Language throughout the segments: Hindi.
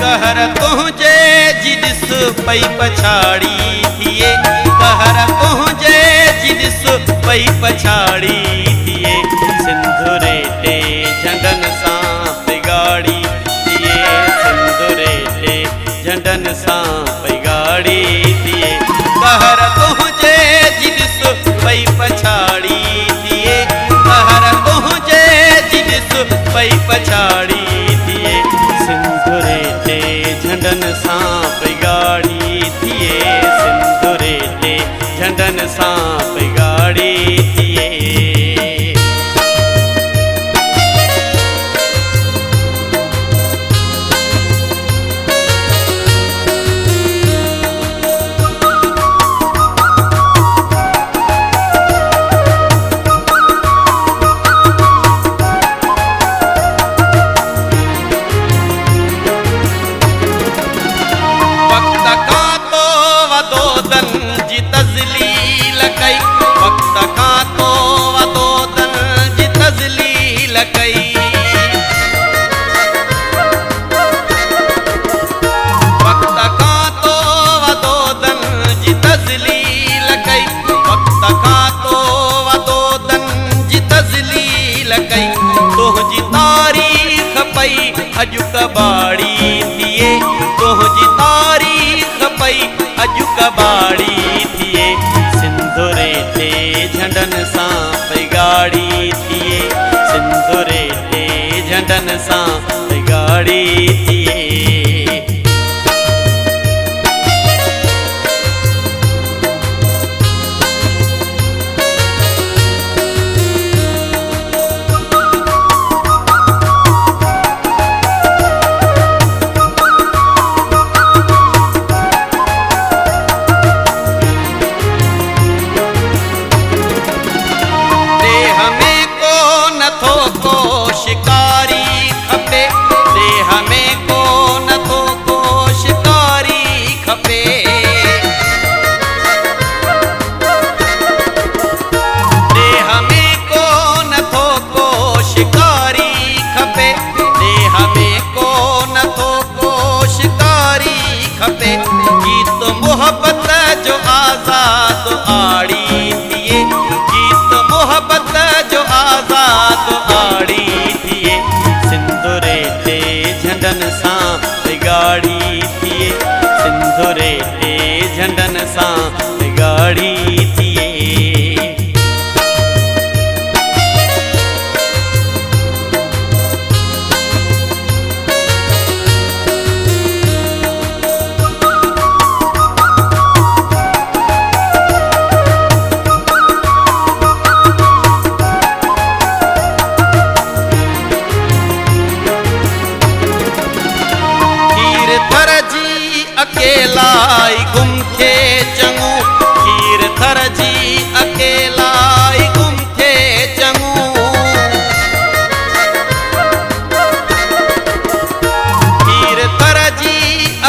कहर तुझे जिदिस पई पछाड़ी थिए, कहर तुझे जिदिस पई पछाड़ी थिए, सिंधुरे ते झंडन सां पिगाड़ी थिए, सिंधुरे ते झंडन सां पिगाड़ी थिए, कहर तुझे जिदिस पई पछाड़ी थिए, कहर तुझे जिदिस पई पछाड़ी थिए, सिंधुरे ते झंडन सां पिगाड़ी थिए, सिंधुरे ते झंडन सां पिगाड़ी थिए। अजु कबाड़ी थिए, तोहजी तारीख़ पई अजु कबाड़ी थिए, सिंधुरे ते झंडन सां पिगाड़ी थिए, सिंधुरे ते झंडन सां पिगाड़ी थिए। शिकारी खपे देह में को नथो को शिकारी खपे, देह में को नथो को शिकारी खपे, देह में को नथो को शिकारी खपे, गीत मोहब्बत जो आज़ाद आड़ी थिए, गीत मोहब्बत जो आज़ाद आड़ी थिए, सिंधुरे ते झंडन सां पिगाड़ी थिए, सिंधुरे ते झंडन सां पिगाड़ी थिए। अकेलाई गुम थे चङो, खीर थर जी अकेलाई गुम थे चङो, खीर थर जी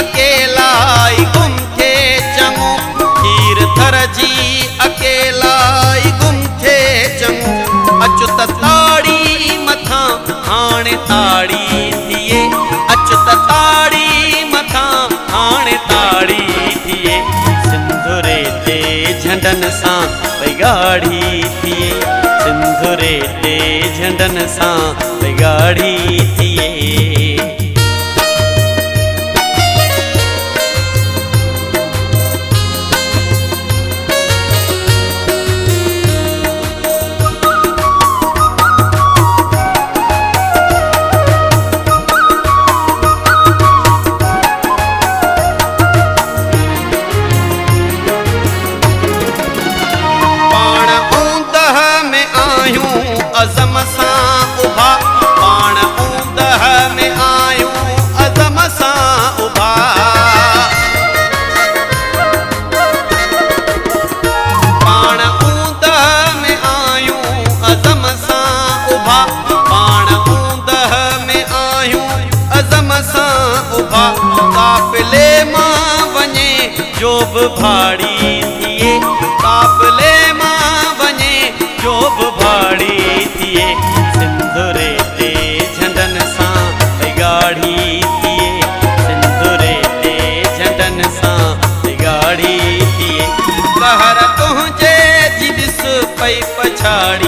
अकेलाई गुम थे चङो, खीर थर जी अकेलाई गुम थे चङो, अचुत ताड़ी मथां हाणे ताड़ी थिए, अचुत ताड़ी मथां हाणे ताड़ी थिए, सिंधुरे ते झंडन सां पिगाड़ी थिए, सिंधुरे ते झंडन सां पिगाड़ी थिए। अज़म सां उभा पाण ऊंदह में आयूं, अज़म सां उभा पाण ऊंदह में आयूं, अज़म सां उभा पाण ऊंदह में आयूं, अज़म सां उभा, काफ़िले मां वञे जो बि भाड़ी थिए, काफ़िले मां वञे जो बि भाड़ी थिए, सिंधुरे ते झंडन सां पिगाड़ी थिए, पछाड़ी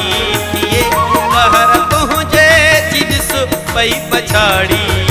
थिए कहर तुझे जिनिस पई पछाड़ी।